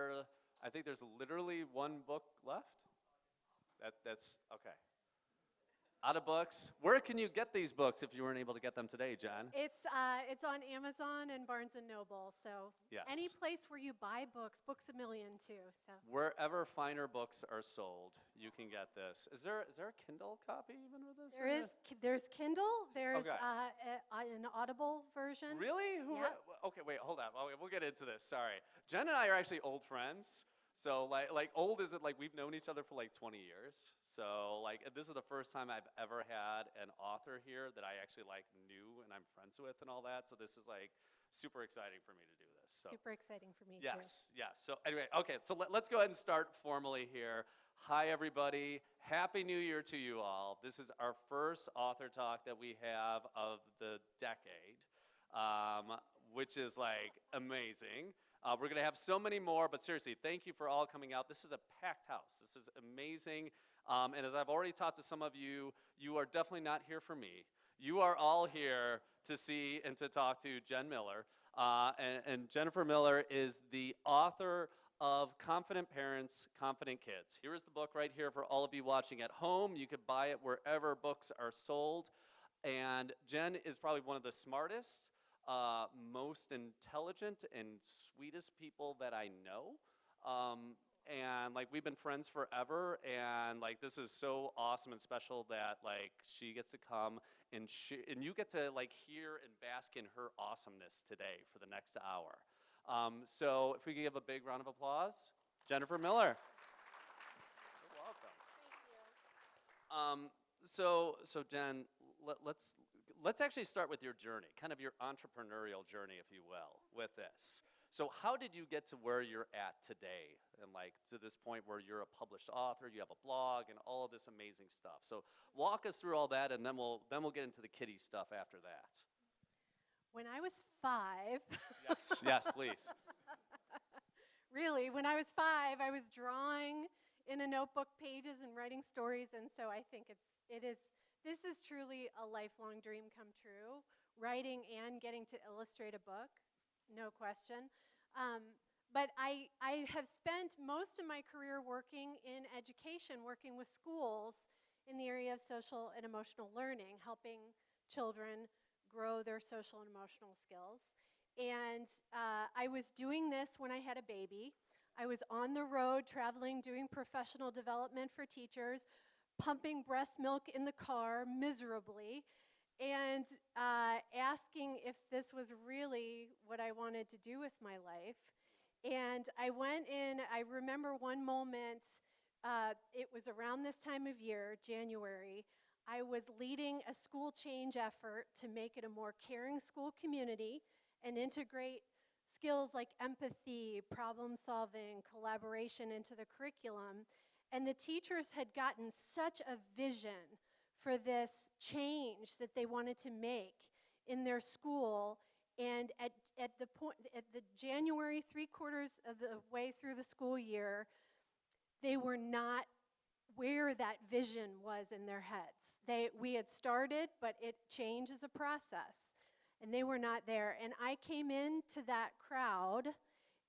I think there's literally one book left. That's okay. Out of books. Where can you get these books if you weren't able to get them today, Jen? It's on Amazon and Barnes and Noble. So any Yes. place where you buy books, Books a Million too. So Wherever finer books are sold, you can get this. Is there a Kindle copy even with this? there's Kindle, there's Okay. an Audible version. Really? Yeah. Okay, wait, hold on. Okay, we'll get into this. Sorry. Jen and I are actually old friends. So like old is it like we've known each other for like 20 years. So like this is the first time I've ever had an author here that I actually like knew and I'm friends with and all that. So this is like super exciting for me to do this. So Super exciting for me too. yes, yes. So anyway, okay, so let's go ahead and start formally here. Hi, everybody. Happy New Year to you all. This is our first author talk that we have of the decade, which is like amazing. We're going to have so many more, but seriously, thank you for all coming out. This is a packed house. This is amazing. And as I've already talked to some of you, you are definitely not here for me. You are all here to see and to talk to Jen Miller. And Jennifer Miller is the author of Confident Parents, Confident Kids. Here is the book right here for all of you watching at home. You could buy it wherever books are sold. And Jen is probably one of the smartest, most intelligent, and sweetest people that I know. And like we've been friends forever, and like this is so awesome and special that like she gets to come and and you get to like hear and bask in her awesomeness today for the next hour. So if we could give a big round of applause, Jennifer Miller. You're welcome. So Jen, let's actually start with your journey, kind of your entrepreneurial journey, if you will, with this. So how did you get to where you're at today, and like to this point where you're a published author, you have a blog, and all of this amazing stuff? So walk us through all that, and then we'll get into the kiddie stuff after that. When I was 5, Yes, yes, please. really, when I was 5, I was drawing in a notebook pages and writing stories, and so I think this is truly a lifelong dream come true, writing and getting to illustrate a book, no question. But I have spent most of my career working in education, working with schools in the area of social and emotional learning, helping children grow their social and emotional skills. And I was doing this when I had a baby. I was on the road traveling, doing professional development for teachers, pumping breast milk in the car miserably, and asking if this was really what I wanted to do with my life. And I went in, I remember one moment, it was around this time of year, January. I was leading a school change effort to make it a more caring school community and integrate skills like empathy, problem solving, collaboration into the curriculum. And the teachers had gotten such a vision for this change that they wanted to make in their school. And at the January, 3/4 of the way through the school year, they were not where that vision was in their heads. We had started, but change is a process. And they were not there. And I came into that crowd,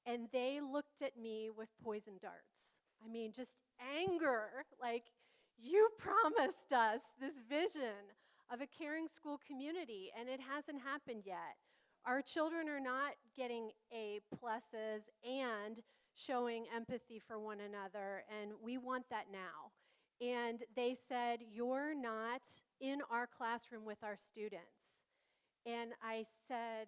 and they looked at me with poison darts. I mean, just anger, like, you promised us this vision of a caring school community, and it hasn't happened yet. Our children are not getting A pluses and showing empathy for one another, and we want that now. And they said, you're not in our classroom with our students. And I said,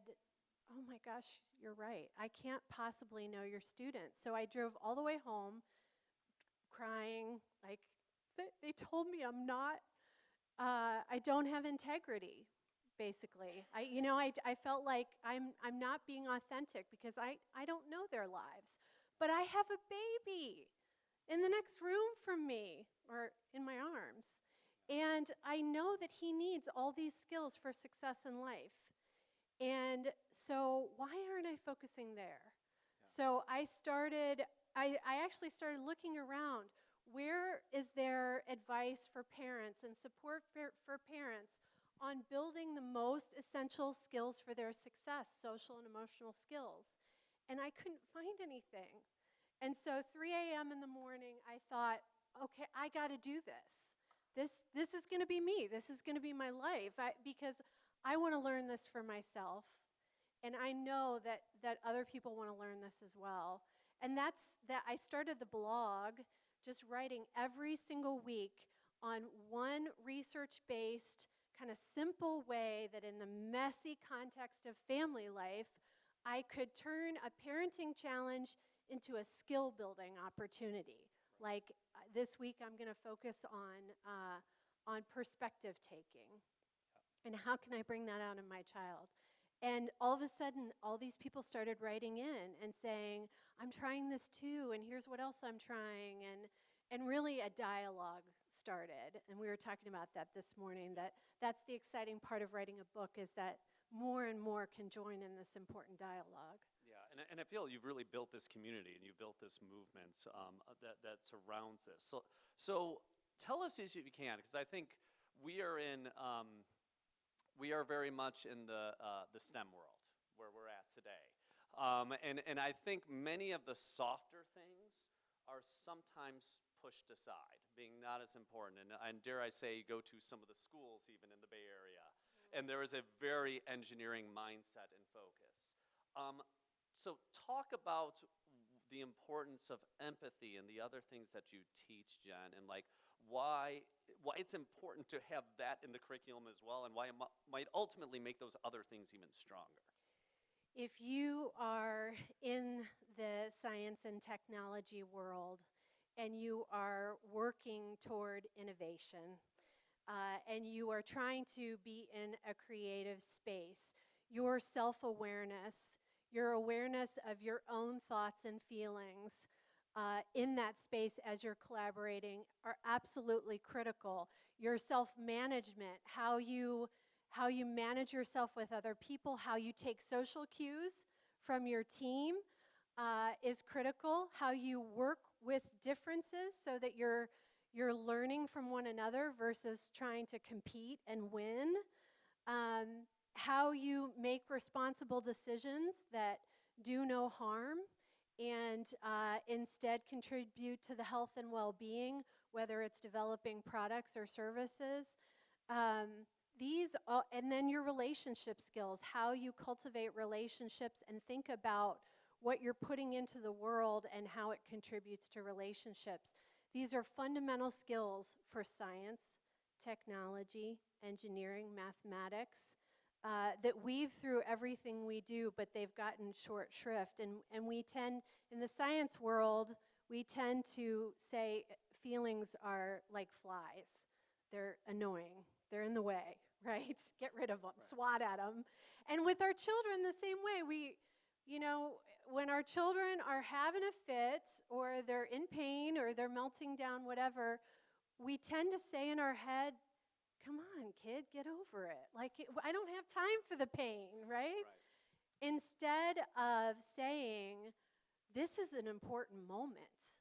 oh my gosh, you're right. I can't possibly know your students. So I drove all the way home crying, like, they told me I'm not, I don't have integrity, basically. I felt like I'm not being authentic because I don't know their lives. But I have a baby in the next room from me, or in my arms. And I know that he needs all these skills for success in life. And so why aren't I focusing there? Yeah. So I actually started looking around. Where is there advice for parents and support for parents on building the most essential skills for their success, social and emotional skills? And I couldn't find anything. And so 3 a.m. in the morning, I thought, okay, I got to do this. This is going to be me. This is going to be my life because I want to learn this for myself. And I know that other people want to learn this as well. And that's that I started the blog just writing every single week on one research-based, kind of simple way that in the messy context of family life, I could turn a parenting challenge into a skill building opportunity. Like this week, I'm going to focus on perspective taking, and how can I bring that out in my child? And all of a sudden, all these people started writing in and saying, "I'm trying this too, and here's what else I'm trying," and really a dialogue started. And we were talking about that this morning. That's the exciting part of writing a book, is that more and more can join in this important dialogue. Yeah, and I feel you've really built this community and you've built this movement that surrounds this. So tell us as you can, because I think we are we are very much in the STEM world where we're at today, and I think many of the softer things are sometimes pushed aside, being not as important. And dare I say, you go to some of the schools even in the Bay Area, and there is a very engineering mindset and focus. So talk about the importance of empathy and the other things that you teach, Jen, and like why it's important to have that in the curriculum as well, and why it might ultimately make those other things even stronger. If you are in the science and technology world and you are working toward innovation, and you are trying to be in a creative space, your self-awareness, your awareness of your own thoughts and feelings in that space as you're collaborating are absolutely critical. Your self-management, how you manage yourself with other people, how you take social cues from your team is critical. How you work with differences so that you're learning from one another versus trying to compete and win. How you make responsible decisions that do no harm and instead contribute to the health and well-being, whether it's developing products or services. And then your relationship skills, how you cultivate relationships and think about what you're putting into the world and how it contributes to relationships. These are fundamental skills for science, technology, engineering, mathematics, that weave through everything we do, but they've gotten short shrift. And we tend, in the science world, we tend to say feelings are like flies. They're annoying. They're in the way, right? Get rid of them, Right. swat at them. And with our children, the same way. When our children are having a fit or they're in pain or they're melting down, whatever, we tend to say in our head, "Come on, kid, get over it. Like, I don't have time for the pain," right? Instead of saying, "This is an important moment.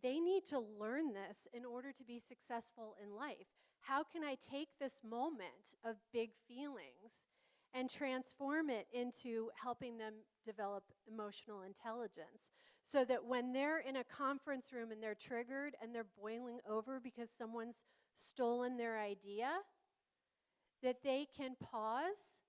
They need to learn this in order to be successful in life. How can I take this moment of big feelings and transform it into helping them develop emotional intelligence, so that when they're in a conference room and they're triggered and they're boiling over because someone's stolen their idea, that they can pause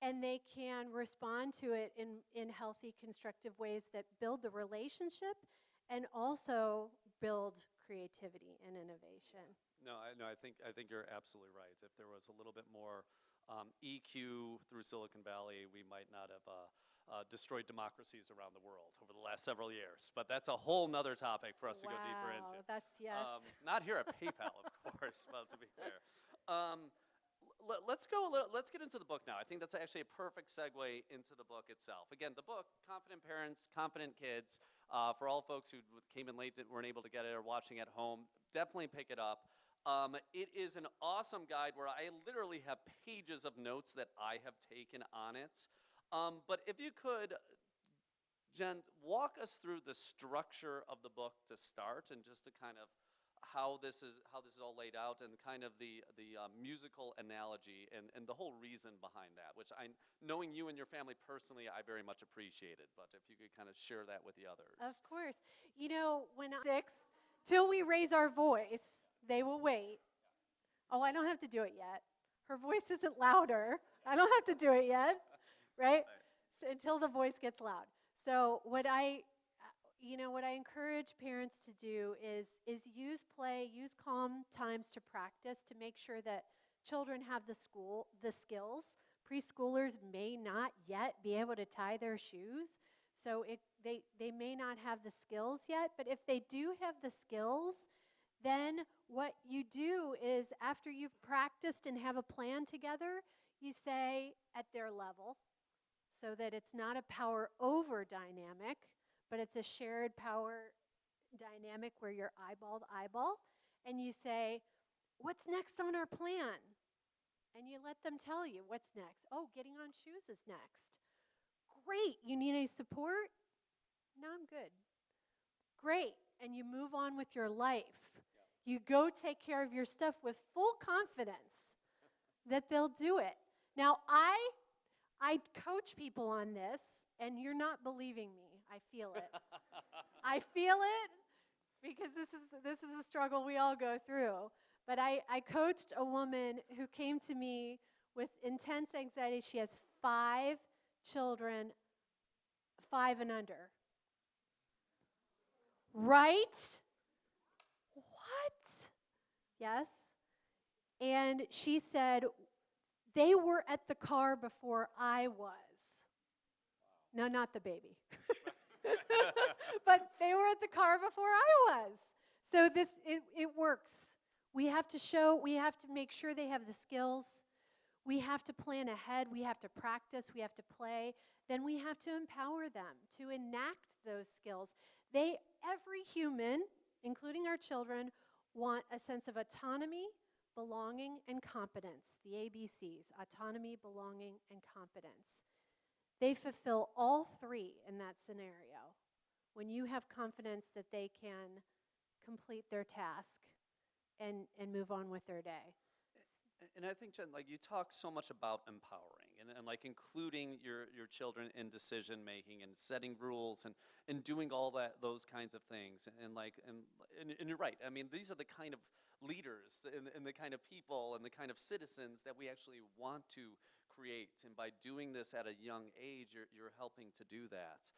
and they can respond to it in healthy, constructive ways that build the relationship and also build creativity and innovation." No, I think you're absolutely right. If there was a little bit more EQ through Silicon Valley, we might not have destroyed democracies around the world over the last several years. But that's a whole nother topic for us to go deeper into. Wow, that's yes. Not here at PayPal, of course, but to be clear. Let's get into the book now. I think that's actually a perfect segue into the book itself. Again, the book, Confident Parents, Confident Kids, for all folks who came in late that weren't able to get it or watching at home, definitely pick it up. It is an awesome guide where I literally have pages of notes that I have taken on it. But if you could, Jen, walk us through the structure of the book to start and just to kind of how this is all laid out, and kind of the musical analogy and the whole reason behind that, which knowing you and your family personally, I very much appreciated. But if you could kind of share that with the others. Of course. You know, when I'm 6, till we raise our voice, they will wait. Oh, I don't have to do it yet. Her voice isn't louder. I don't have to do it yet, right? So, until the voice gets loud. So what what I encourage parents to do is use play, use calm times to practice to make sure that children have the skills. Preschoolers may not yet be able to tie their shoes, so they may not have the skills yet, but if they do have the skills, then what you do is after you've practiced and have a plan together, you say at their level, so that it's not a power over dynamic, but it's a shared power dynamic where you're eyeball to eyeball, and you say, what's next on our plan? And you let them tell you what's next. Oh, getting on shoes is next. Great, you need any support? No, I'm good. Great, and you move on with your life. You go take care of your stuff with full confidence that they'll do it. Now, I coach people on this, and you're not believing me. I feel it. I feel it because this is a struggle we all go through. But I coached a woman who came to me with intense anxiety. She has 5 children, 5 and under. Right? What? Yes. And she said, they were at the car before I was. No, not the baby. But they were at the car before I was. So it works. We have to make sure they have the skills. We have to plan ahead. We have to practice. We have to play. Then we have to empower them to enact those skills. Every human, including our children, want a sense of autonomy, belonging, and competence. The ABCs: autonomy, belonging, and competence. They fulfill all 3 in that scenario. When you have confidence that they can complete their task and move on with their day. And I think, Jen, like you talk so much about empowering and like including your children in decision making and setting rules and doing all those kinds of things. And you're right. I mean, these are the kind of leaders and the kind of people and the kind of citizens that we actually want to create. And by doing this at a young age, you're helping to do that.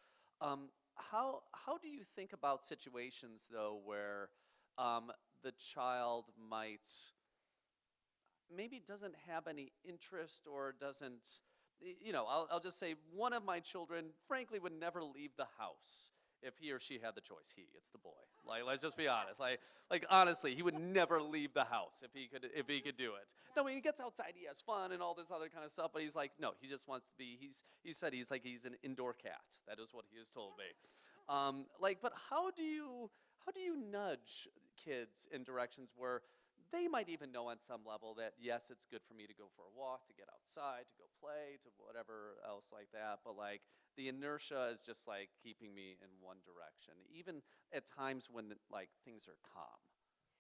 How do you think about situations though where the child maybe doesn't have any interest or doesn't, I'll just say one of my children, frankly, would never leave the house if he or she had the choice. It's the boy. Like, let's just be honest. Like honestly, he would never leave the house if he could do it. No, when he gets outside, he has fun and all this other kind of stuff. But he's like, no, he just wants to be. He said he's an indoor cat. That is what he has told me. But how do you nudge kids in directions where they might even know on some level that, yes, it's good for me to go for a walk, to get outside, to go play, to whatever else like that. But like the inertia is just like keeping me in one direction, even at times when things are calm.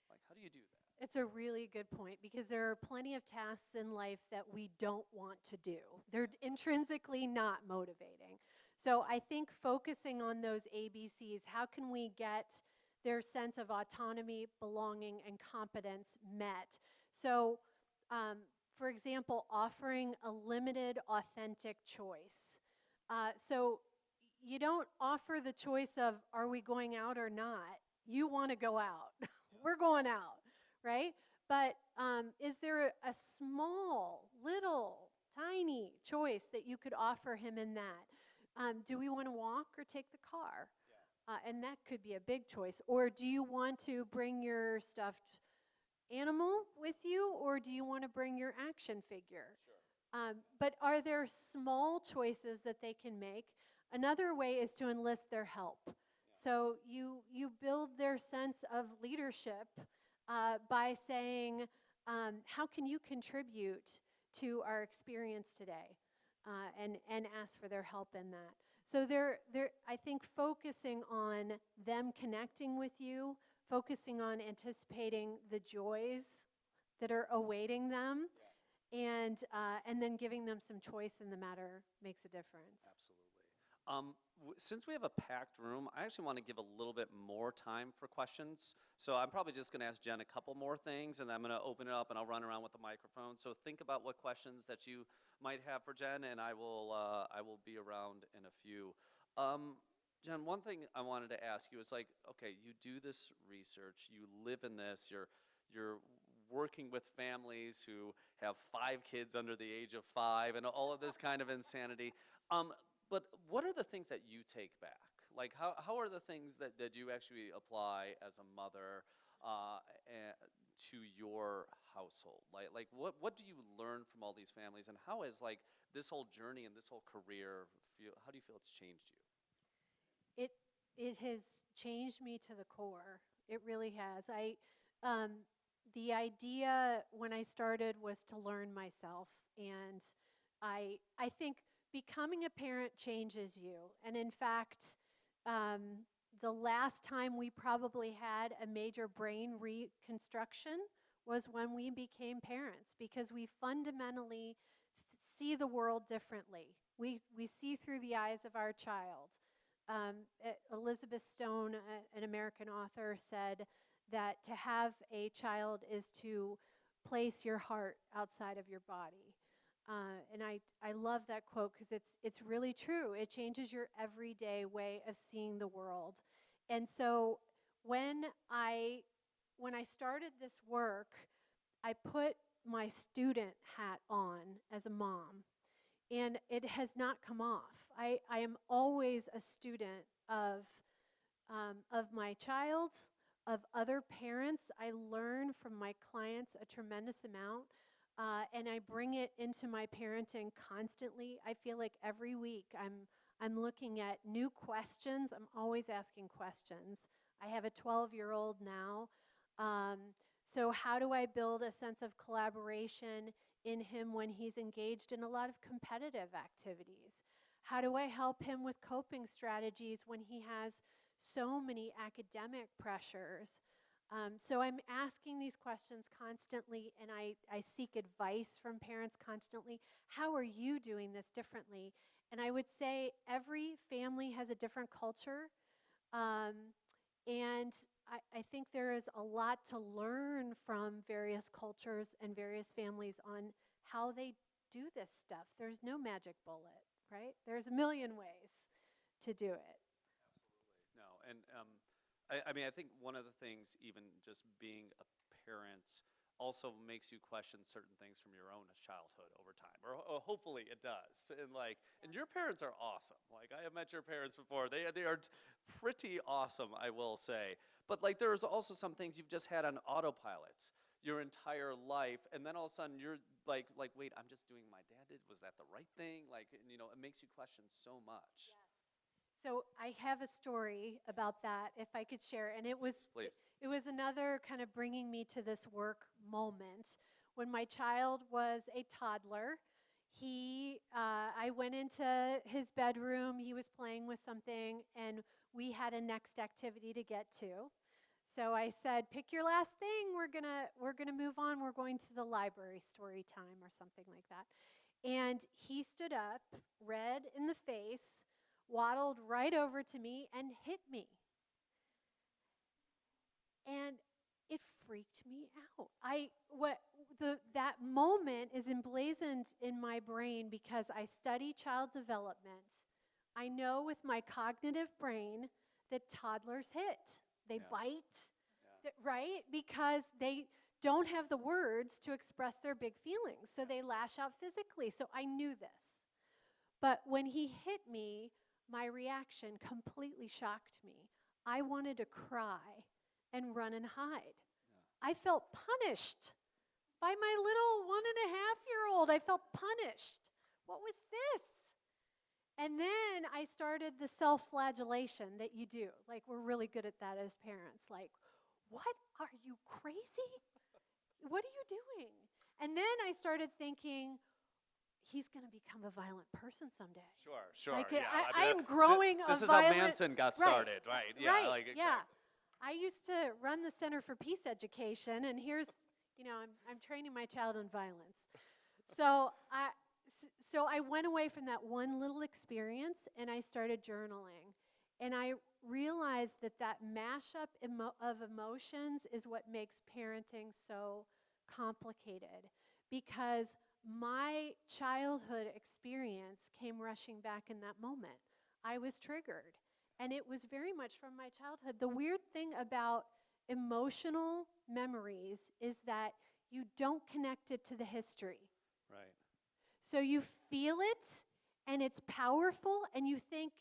Like, how do you do that? It's a really good point because there are plenty of tasks in life that we don't want to do. They're intrinsically not motivating. So I think focusing on those ABCs, how can we get their sense of autonomy, belonging, and competence met? So, for example, offering a limited, authentic choice. So you don't offer the choice of, are we going out or not? You want to go out. We're going out, right? But is there a small, little, tiny choice that you could offer him in that? Do we want to walk or take the car? And that could be a big choice. Or do you want to bring your stuffed animal with you, or do you want to bring your action figure? Sure. But are there small choices that they can make? Another way is to enlist their help. Yeah. So you build their sense of leadership by saying, how can you contribute to our experience today? And ask for their help in that. So I think focusing on them connecting with you, focusing on anticipating the joys that are awaiting them, and then giving them some choice in the matter makes a difference. Absolutely. Since we have a packed room, I actually want to give a little bit more time for questions. So I'm probably just going to ask Jen a couple more things, and then I'm going to open it up and I'll run around with the microphone. So think about what questions that you might have for Jen, and I will be around in a few. Jen, one thing I wanted to ask you is like, okay, you do this research, you live in this, you're working with families who have 5 kids under the age of 5 and all of this kind of insanity. But what are the things that you take back? Like, how are the things that you actually apply as a mother to your household? Like what do you learn from all these families, and how is like this whole journey and this whole career feel? How do you feel it's changed you? It has changed me to the core. It really has. The idea when I started was to learn myself, and I think becoming a parent changes you. And in fact, the last time we probably had a major brain reconstruction was when we became parents, because we fundamentally see the world differently. We see through the eyes of our child. Elizabeth Stone, an American author, said that to have a child is to place your heart outside of your body. And I love that quote because it's really true. It changes your everyday way of seeing the world. And so when I started this work, I put my student hat on as a mom, and it has not come off. I am always a student of my child, of other parents. I learn from my clients a tremendous amount, and I bring it into my parenting constantly. I feel like every week I'm looking at new questions. I'm always asking questions. I have a 12-year-old now. So how do I build a sense of collaboration in him when he's engaged in a lot of competitive activities? How do I help him with coping strategies when he has so many academic pressures? So I'm asking these questions constantly, and I seek advice from parents constantly. How are you doing this differently? And I would say every family has a different culture. And I think there is a lot to learn from various cultures and various families on how they do this stuff. There's no magic bullet, right? There's a million ways to do it. Absolutely. No, and I mean, I think one of the things, even just being a parent, also makes you question certain things from your own childhood over time, or hopefully it does. And like, and your parents are awesome. Like, I have met your parents before. They are pretty awesome, I will say. But like, there's also some things you've just had on autopilot your entire life, and then all of a sudden you're like, wait, I'm just doing my dad did. Was that the right thing? Like, you know, it makes you question so much. Yes. So I have a story about that, if I could share. And Please. it was another kind of bringing me to this work moment. When my child was a toddler, I went into his bedroom. He was playing with something, and we had a next activity to get to. So I said, "Pick your last thing. We're gonna move on. We're going to the library, story time or something like that." And he stood up, red in the face, waddled right over to me and hit me. And it freaked me out. That moment is emblazoned in my brain because I study child development. I know with my cognitive brain that toddlers hit. They bite, right? Because they don't have the words to express their big feelings, so they lash out physically. So I knew this. But when he hit me, my reaction completely shocked me. I wanted to cry and run and hide. I felt punished by my little 1.5-year-old. I felt punished. What was this? And then I started the self-flagellation that you do. Like, we're really good at that as parents. Like, what? Are you crazy? What are you doing? And then I started thinking, he's going to become a violent person someday. Sure, Like, yeah. I am growing a violent... This is how Manson got started, right? Yeah, right, like exactly. yeah. I used to run the Center for Peace Education, and here's, I'm training my child in violence. So I went away from that one little experience, and I started journaling. And I realized that mashup of emotions is what makes parenting so complicated, because my childhood experience came rushing back in that moment. I was triggered, and it was very much from my childhood. The weird thing about emotional memories is that you don't connect it to the history. Right. So you feel it, and it's powerful, and you think,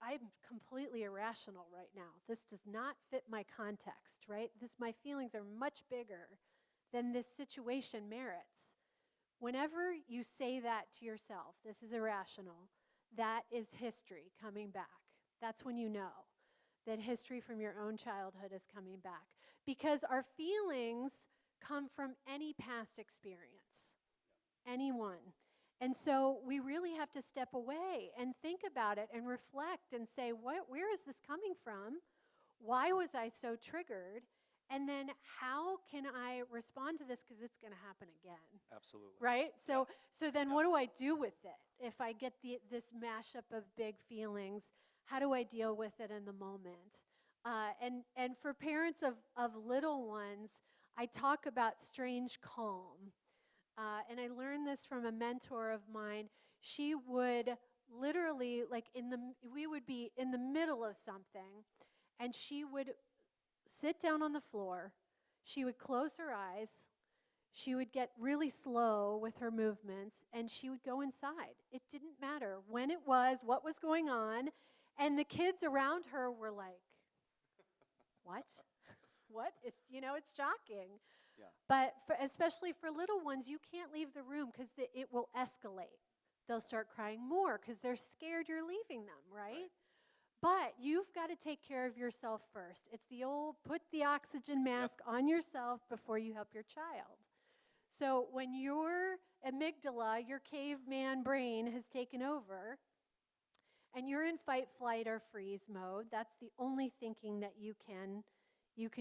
I'm completely irrational right now. This does not fit my context, right? My feelings are much bigger than this situation merits. Whenever you say that to yourself, this is irrational, that is history coming back. That's when you know that history from your own childhood is coming back. Because our feelings come from any past experience, anyone. And so we really have to step away and think about it and reflect and say, where is this coming from? Why was I so triggered? And then how can I respond to this, because it's going to happen again. Absolutely. Right? So Yeah. so then what do I do with it? If I get this mashup of big feelings, how do I deal with it in the moment? And for parents of little ones, I talk about strange calm. And I learned this from a mentor of mine. She would literally, we would be in the middle of something, and she would sit down on the floor. She would close her eyes. She would get really slow with her movements, and she would go inside. It didn't matter when it was, what was going on, and the kids around her were like, what? What? It's shocking. Yeah. But especially for little ones, you can't leave the room because it will escalate. They'll start crying more because they're scared you're leaving them, right? But you've got to take care of yourself first. It's the old put the oxygen mask on yourself before you help your child. So when your amygdala, your caveman brain, has taken over, and you're in fight, flight, or freeze mode, that's the only thinking that you can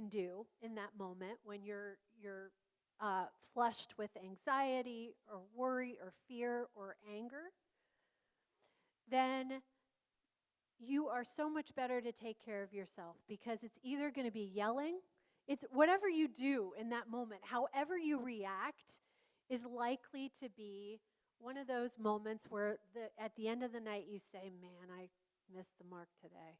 do in that moment when you're flushed with anxiety or worry or fear or anger, then you are so much better to take care of yourself, because it's either going to be yelling, it's whatever you do in that moment, however you react is likely to be one of those moments where at the end of the night you say, man, I missed the mark today.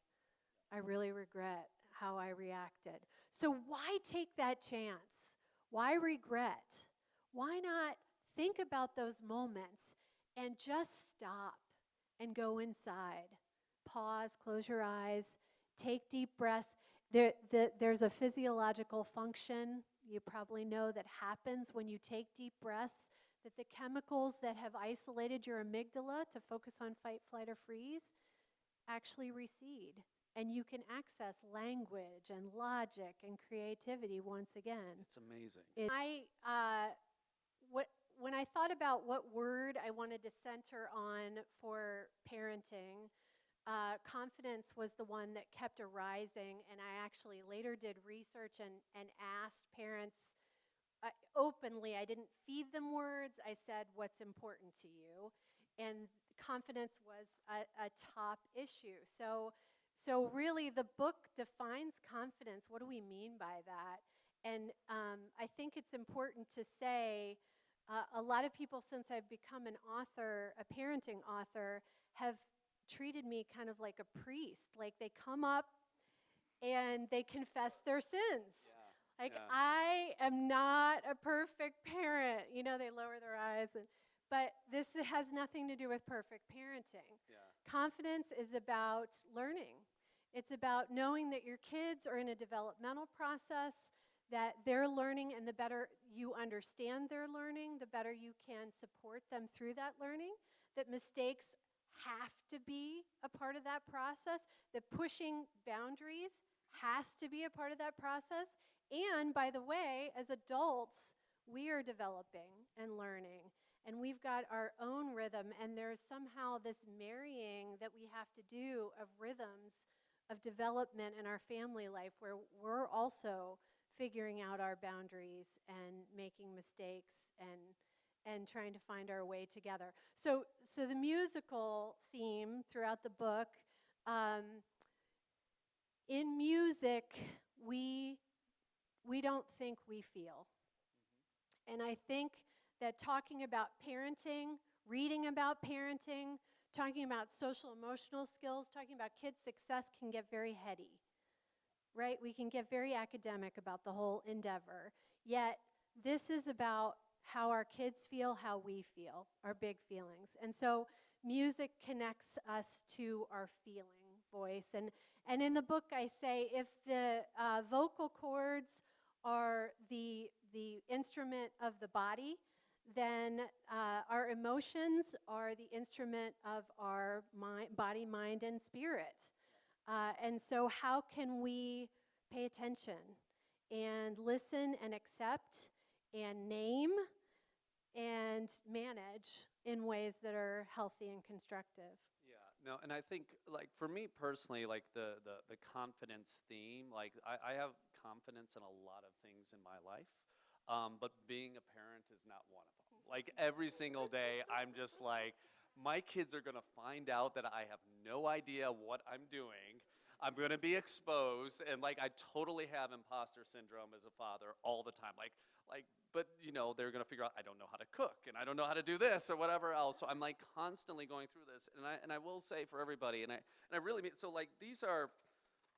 I really regret how I reacted. So why take that chance? Why regret? Why not think about those moments and just stop and go inside? Pause, close your eyes, take deep breaths. There's a physiological function you probably know that happens when you take deep breaths, that the chemicals that have isolated your amygdala to focus on fight, flight, or freeze actually recede. And you can access language and logic and creativity once again. It's amazing. When I thought about what word I wanted to center on for parenting, confidence was the one that kept arising, and I actually later did research and asked parents openly. I didn't feed them words. I said, what's important to you? And confidence was a top issue. So really the book defines confidence. What do we mean by that? And I think it's important to say a lot of people, since I've become an author, a parenting author, have treated me kind of like a priest. Like they come up and they confess their sins. I am not a perfect parent. They lower their eyes. But this has nothing to do with perfect parenting. Confidence is about learning. It's about knowing that your kids are in a developmental process, that they're learning, and the better you understand their learning, the better you can support them through that learning, that mistakes have to be a part of that process, that pushing boundaries has to be a part of that process. And by the way, as adults, we are developing and learning, and we've got our own rhythm, and there's somehow this marrying that we have to do of rhythms of development in our family life where we're also figuring out our boundaries and making mistakes and trying to find our way together. So the musical theme throughout the book, um, in music, we don't think, we feel. And I think that talking about parenting, reading about parenting, talking about social emotional skills, talking about kids' success can get very heady, right? We can get very academic about the whole endeavor. Yet, this is about how our kids feel, how we feel, our big feelings. And so, music connects us to our feeling voice. And in the book, I say if the vocal cords are the instrument of the body, then our emotions are the instrument of our body, mind, and spirit. And so, how can we pay attention and listen and accept and name and manage in ways that are healthy and constructive? Yeah, no, and I think like for me personally, like the confidence theme, like I have confidence in a lot of things in my life, but being a parent is not one of them. Like every single day, I'm just like, my kids are gonna find out that I have no idea what I'm doing. I'm gonna be exposed, and like I totally have imposter syndrome as a father all the time. But you know, they're gonna figure out I don't know how to cook, and I don't know how to do this or whatever else. So I'm like constantly going through this, and I will say for everybody, and I really mean so. Like these are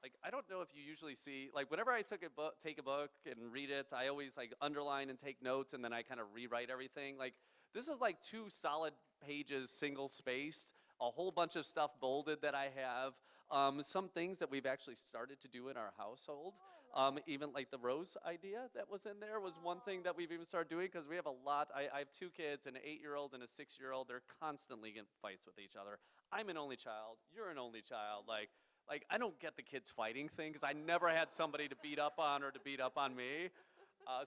like I don't know if you usually see like whenever I take a book and read it, I always like underline and take notes, and then I kind of rewrite everything. Like this is like 2 solid pages, single spaced, a whole bunch of stuff bolded that I have. Some things that we've actually started to do in our household. Even like the rose idea that was in there was one thing that we've even started doing because we have a lot. I have 2 kids, an 8-year-old and a 6-year-old. They're constantly in fights with each other. I'm an only child. You're an only child. Like I don't get the kids fighting thing because I never had somebody to beat up on or to beat up on me.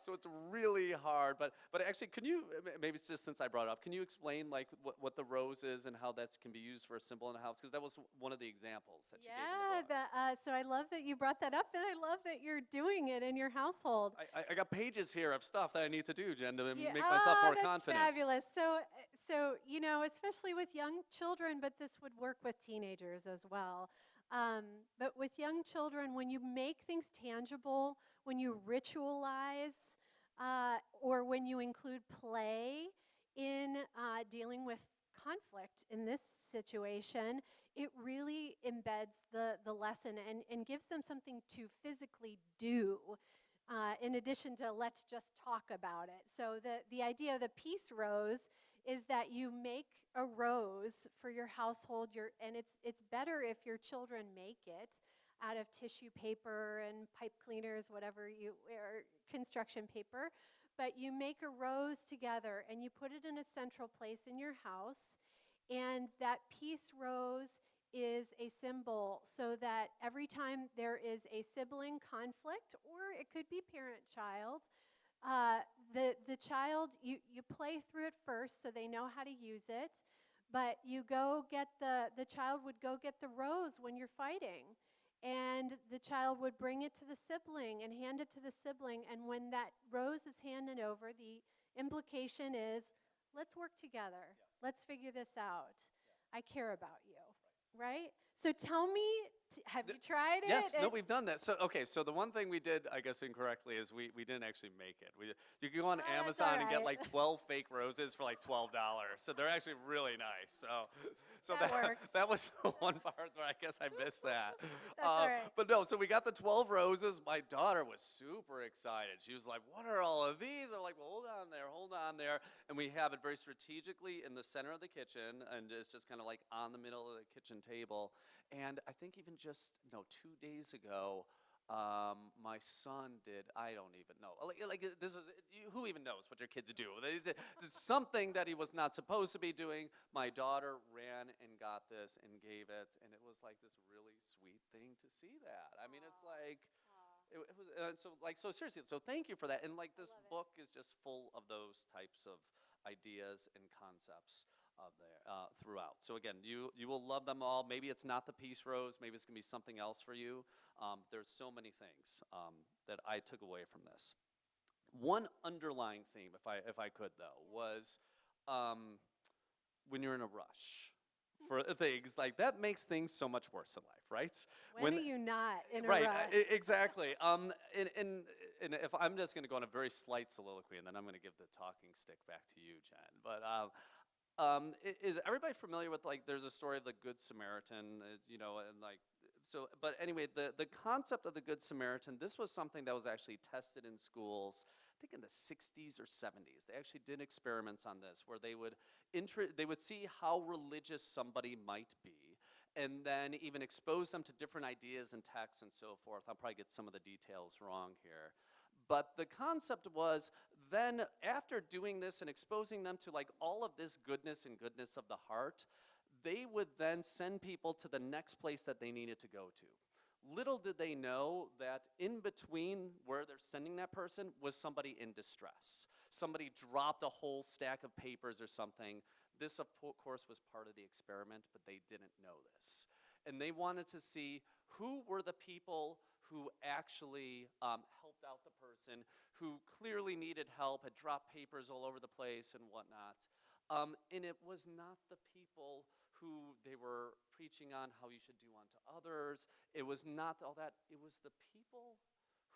So it's really hard, but actually, can you maybe it's just since I brought it up, can you explain like what the rose is and how that can be used for a symbol in the house? Because that was one of the examples that you gave in the book. So I love that you brought that up, and I love that you're doing it in your household. I got pages here of stuff that I need to do, Jen, to Yeah, make myself more that's confident. fabulous. So you know, especially with young children, but this would work with teenagers as well. But with young children, when you make things tangible, when you ritualize, or when you include play in dealing with conflict in this situation, it really embeds the lesson and gives them something to physically do. In addition to let's just talk about it. So the idea of the peace rose is that you make a rose for your household, and it's better if your children make it out of tissue paper and pipe cleaners, whatever or construction paper. But you make a rose together and you put it in a central place in your house, and that peace rose is a symbol so that every time there is a sibling conflict, or it could be parent-child, uh, the child, you play through it first so they know how to use it, but you go get the child would go get the rose when you're fighting, and the child would bring it to the sibling and hand it to the sibling, and when that rose is handed over, the implication is, let's work together. Yeah. Let's figure this out. Yeah. I care about you, right? So tell me, have you tried it? Yes, no, we've done that. So, okay, so the one thing we did, I guess, incorrectly is we didn't actually make it. You can go on That's Amazon and get all right. like 12 fake roses for like $12. So they're actually really nice. So That works. that was the one part where I guess I missed that. That's all right. But no, so we got the 12 roses. My daughter was super excited. She was like, what are all of these? I'm like, well, hold on there. And we have it very strategically in the center of the kitchen, and it's just kind of like on the middle of the kitchen table. And I think even just 2 days ago, my son did. I don't even know. Like this is who even knows what your kids do? It's something that he was not supposed to be doing. My daughter ran and got this and gave it, and it was like this really sweet thing to see that. I mean, it's like. It was so seriously. So thank you for that. And like this book is just full of those types of ideas and concepts. throughout. So again, you will love them all. Maybe it's not the Peace Rose. Maybe it's gonna be something else for you. There's so many things that I took away from this. One underlying theme, if I could though, was um, when you're in a rush for things like that makes things so much worse in life, right? When are you not in a Right, rush? exactly. And if I'm just going to go on a very slight soliloquy, and then I'm going to give the talking stick back to you, Jen. But is everybody familiar with, like, there's a story of the Good Samaritan, and like, so, but anyway, the concept of the Good Samaritan, this was something that was actually tested in schools, I think in the 60s or 70s. They actually did experiments on this where they would see how religious somebody might be, and then even expose them to different ideas and texts and so forth. I'll probably get some of the details wrong here. But the concept was, then after doing this and exposing them to like all of this goodness and goodness of the heart, they would then send people to the next place that they needed to go to. Little did they know that in between where they're sending that person was somebody in distress. Somebody dropped a whole stack of papers or something. This, of course, was part of the experiment, but they didn't know this. And they wanted to see who were the people who actually helped out the person, who clearly needed help, had dropped papers all over the place and whatnot. And it was not the people who they were preaching on how you should do unto others. It was not all that. It was the people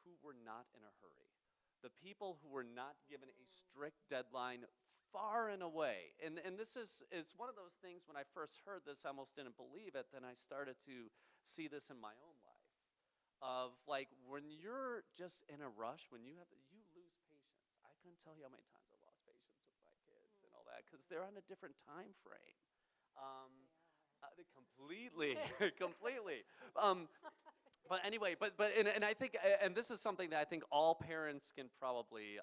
who were not in a hurry. The people who were not given a strict deadline far and away. And this is one of those things, when I first heard this, I almost didn't believe it. Then I started to see this in my own life. Of like, when you're just in a rush, when you lose patience. I couldn't tell you how many times I lost patience with my kids and all that, because they're on a different time frame. Completely, completely. But anyway, and I think, and this is something that I think all parents can probably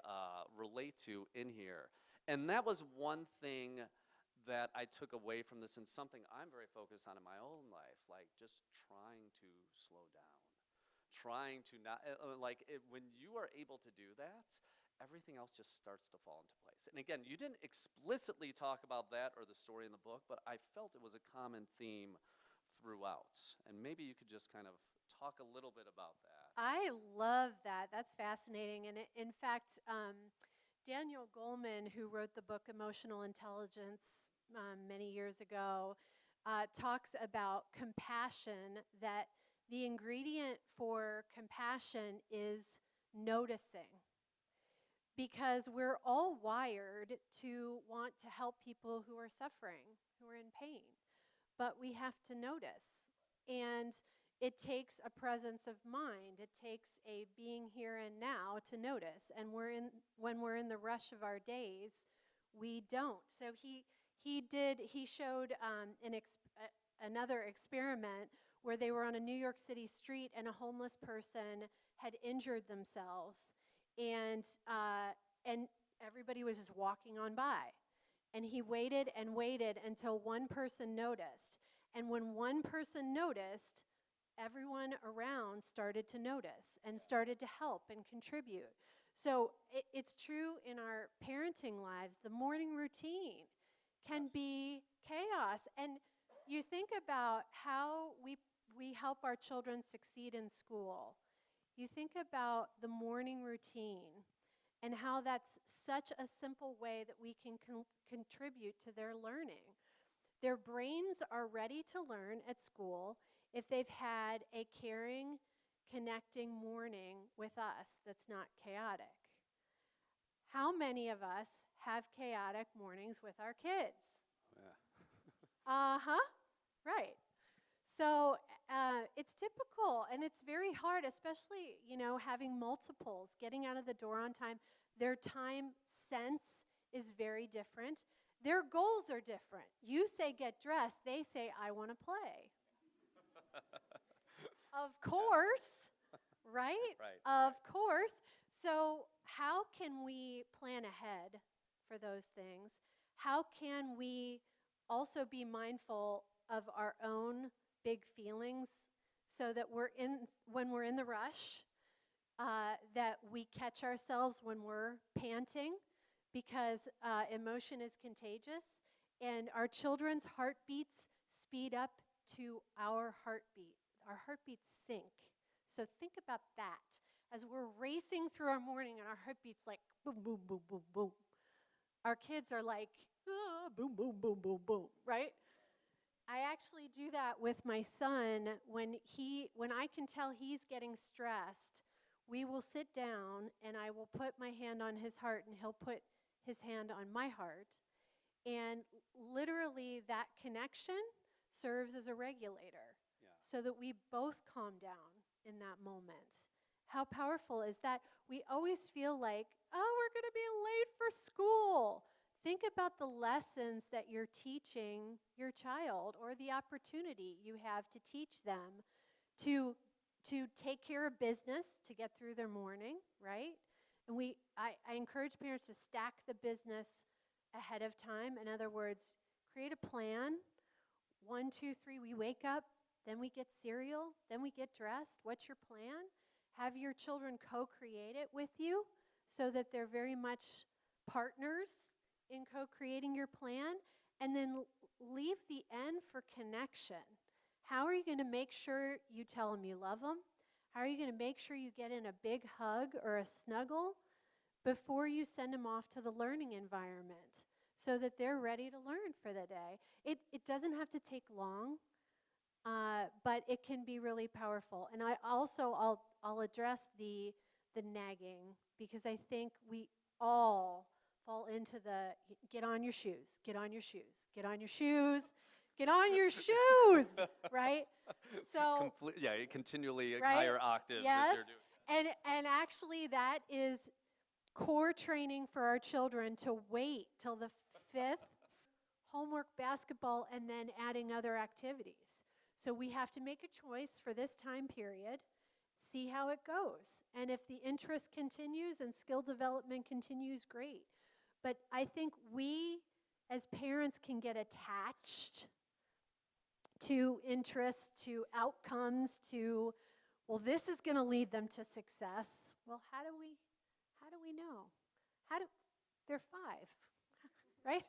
relate to in here. And that was one thing that I took away from this, and something I'm very focused on in my own life, like just trying to slow down. Trying to not, when you are able to do that, everything else just starts to fall into place. And again, you didn't explicitly talk about that or the story in the book, but I felt it was a common theme throughout. And maybe you could just kind of talk a little bit about that. I love that. That's fascinating. And in fact, Daniel Goleman, who wrote the book Emotional Intelligence many years ago, talks about compassion, that the ingredient for compassion is noticing. Because we're all wired to want to help people who are suffering, who are in pain. But we have to notice. And it takes a presence of mind. It takes a being here and now to notice. And when we're in the rush of our days, we don't. So he showed another experiment where they were on a New York City street and a homeless person had injured themselves, and everybody was just walking on by. And he waited and waited until one person noticed. And when one person noticed, everyone around started to notice and started to help and contribute. So it's true in our parenting lives. The morning routine can be chaos. And you think about how we help our children succeed in school. You think about the morning routine and how that's such a simple way that we can contribute to their learning. Their brains are ready to learn at school if they've had a caring, connecting morning with us that's not chaotic. How many of us have chaotic mornings with our kids? Yeah. Right. So it's typical, and it's very hard, especially, having multiples, getting out of the door on time. Their time sense is very different. Their goals are different. You say get dressed, they say I want to play. Of course, right? Right. Of course. So how can we plan ahead for those things? How can we also be mindful of our own big feelings so that when we're in the rush, that we catch ourselves when we're panting, because emotion is contagious. and our children's heartbeats speed up to our heartbeat. Our heartbeats sync. So think about that. As we're racing through our morning and our heartbeats like boom, boom, boom, boom, boom. Our kids are like, boom, boom, boom, boom, boom, right? I actually do that with my son when I can tell he's getting stressed. We will sit down and I will put my hand on his heart and he'll put his hand on my heart. And literally that connection serves as a regulator so that we both calm down in that moment. How powerful is that? We always feel like, oh, we're going to be late for school. Think about the lessons that you're teaching your child or the opportunity you have to teach them to take care of business, to get through their morning, right? And I encourage parents to stack the business ahead of time. In other words, create a plan. 1, 2, 3, we wake up, then we get cereal, then we get dressed. What's your plan? Have your children co-create it with you so that they're very much partners in co-creating your plan. And then leave the end for connection. How are you going to make sure you tell them you love them? How are you going to make sure you get in a big hug or a snuggle before you send them off to the learning environment so that they're ready to learn for the day? It doesn't have to take long, but it can be really powerful. And I'll address the nagging, because I think we all fall into the get on your shoes, get on your shoes, get on your shoes, get on your shoes, right? So continually right? higher octaves Yes. as you're doing. And actually that is core training for our children, to wait till the 5th homework, basketball, and then adding other activities. So we have to make a choice for this time period, see how it goes. And if the interest continues and skill development continues, great. But I think we as parents can get attached to interests, to outcomes, to, well, this is going to lead them to success. Well, how do we know? They're 5, right?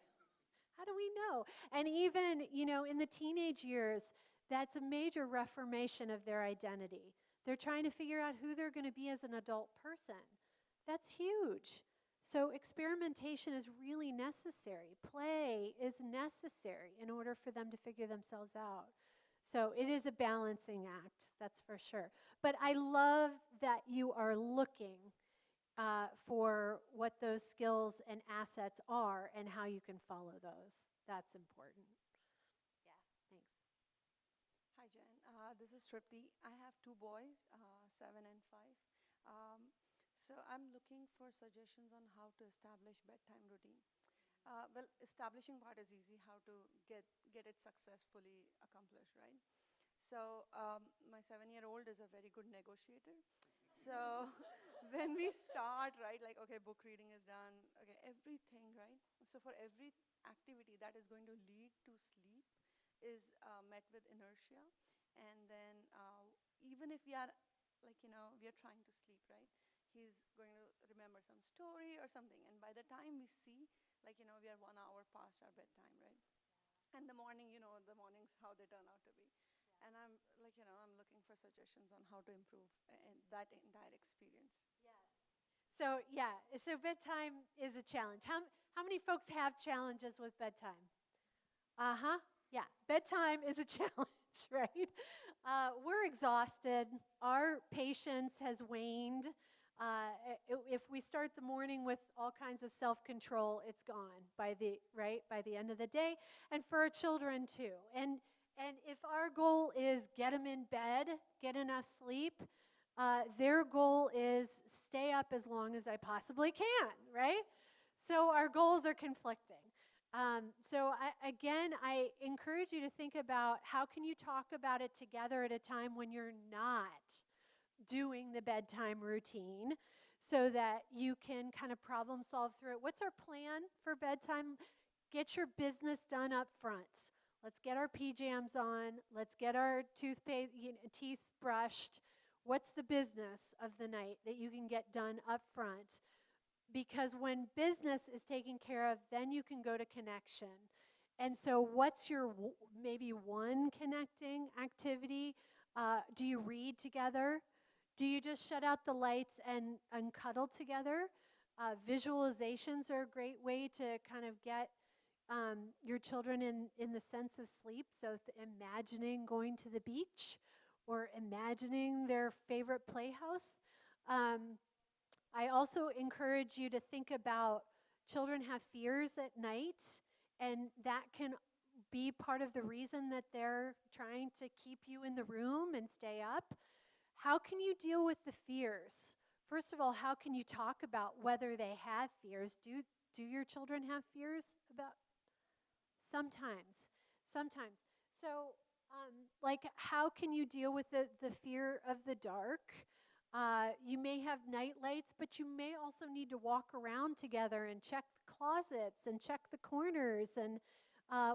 How do we know? And even, in the teenage years, that's a major reformation of their identity. They're trying to figure out who they're going to be as an adult person. That's huge. So experimentation is really necessary. Play is necessary in order for them to figure themselves out. So it is a balancing act, that's for sure. But I love that you are looking for what those skills and assets are and how you can follow those. That's important. Yeah, thanks. Hi, Jen. This is Tripti. I have 2 boys, 7 and 5. So I'm looking for suggestions on how to establish bedtime routine. Well, establishing part is easy, how to get it successfully accomplished, right? So my 7-year-old is a very good negotiator. So when we start, right, like, okay, book reading is done, okay, everything, right? So for every activity that is going to lead to sleep is met with inertia. And then even if we are, like, we are trying to sleep, right? He's going to remember some story or something. And by the time we see, like, we are 1 hour past our bedtime, right? And the morning, the mornings, how they turn out to be. And I'm like, I'm looking for suggestions on how to improve that entire experience. So bedtime is a challenge. How many folks have challenges with bedtime? Yeah, bedtime is a challenge, right? We're exhausted. Our patience has waned. If we start the morning with all kinds of self-control, it's gone by the end of the day, and for our children too. And if our goal is get them in bed, get enough sleep, their goal is stay up as long as I possibly can, right? So our goals are conflicting. I encourage you to think about how can you talk about it together at a time when you're not doing the bedtime routine, so that you can kind of problem solve through it. What's our plan for bedtime? Get your business done up front. Let's get our PJs on. Let's get our toothpaste, teeth brushed. What's the business of the night that you can get done up front? Because when business is taken care of, then you can go to connection. And so, what's your maybe one connecting activity? Do you read together? Do you just shut out the lights and cuddle together? Visualizations are a great way to kind of get your children in the sense of sleep. So, imagining going to the beach or imagining their favorite playhouse. Um, I also encourage you to think about children have fears at night, and that can be part of the reason that they're trying to keep you in the room and stay up. How can you deal with the fears? First of all, how can you talk about whether they have fears? Do your children have fears about? Sometimes, sometimes. So, like, how can you deal with the fear of the dark? You may have night lights, but you may also need to walk around together and check the closets and check the corners. And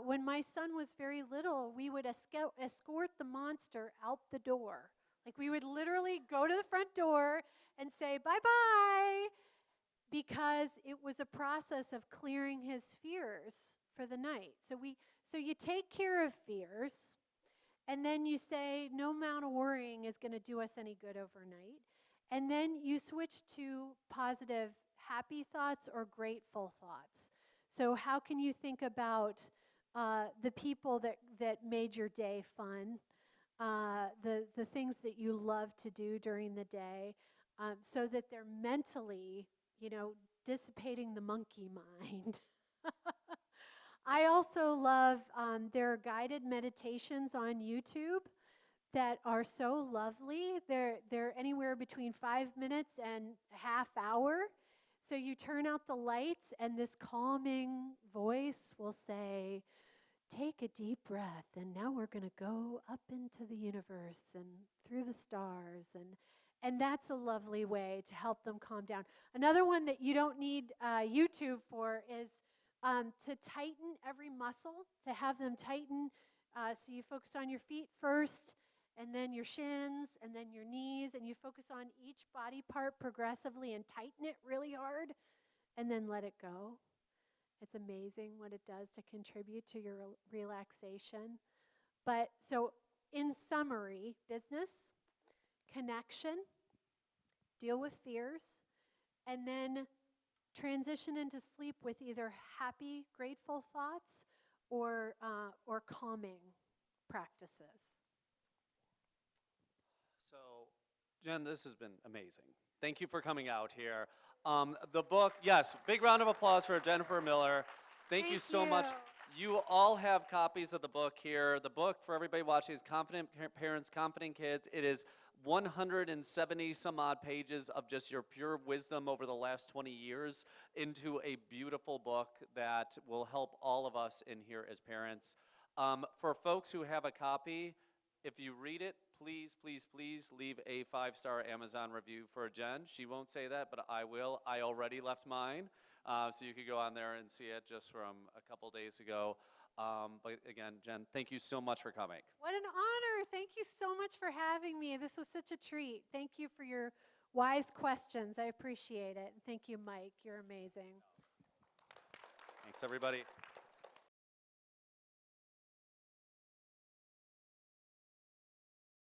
when my son was very little, we would escort the monster out the door. Like, we would literally go to the front door and say, bye-bye, because it was a process of clearing his fears for the night. So you take care of fears, and then you say no amount of worrying is going to do us any good overnight. And then you switch to positive, happy thoughts or grateful thoughts. So how can you think about the people that made your day fun, the things that you love to do during the day, so that they're mentally, dissipating the monkey mind. I also love, there are guided meditations on YouTube that are so lovely. They're anywhere between 5 minutes and a half hour. So you turn out the lights, and this calming voice will say, take a deep breath, and now we're going to go up into the universe and through the stars. And that's a lovely way to help them calm down. Another one that you don't need YouTube for is to tighten every muscle, to have them tighten. So you focus on your feet first, and then your shins, and then your knees, and you focus on each body part progressively and tighten it really hard, and then let it go. It's amazing what it does to contribute to your relaxation. But so, in summary, business, connection, deal with fears, and then transition into sleep with either happy, grateful thoughts or calming practices. So, Jen, this has been amazing. Thank you for coming out here. The book, yes, big round of applause for Jennifer Miller. Thank you so much. You all have copies of the book here. The book, for everybody watching, is Confident Parents, Confident Kids. It is 170 some odd pages of just your pure wisdom over the last 20 years into a beautiful book that will help all of us in here as parents. For folks who have a copy, if you read it, please, please, please leave a 5-star Amazon review for Jen. She won't say that, but I will. I already left mine, so you could go on there and see it just from a couple days ago. But again, Jen, thank you so much for coming. What an honor. Thank you so much for having me. This was such a treat. Thank you for your wise questions. I appreciate it. Thank you, Mike. You're amazing. Thanks, everybody.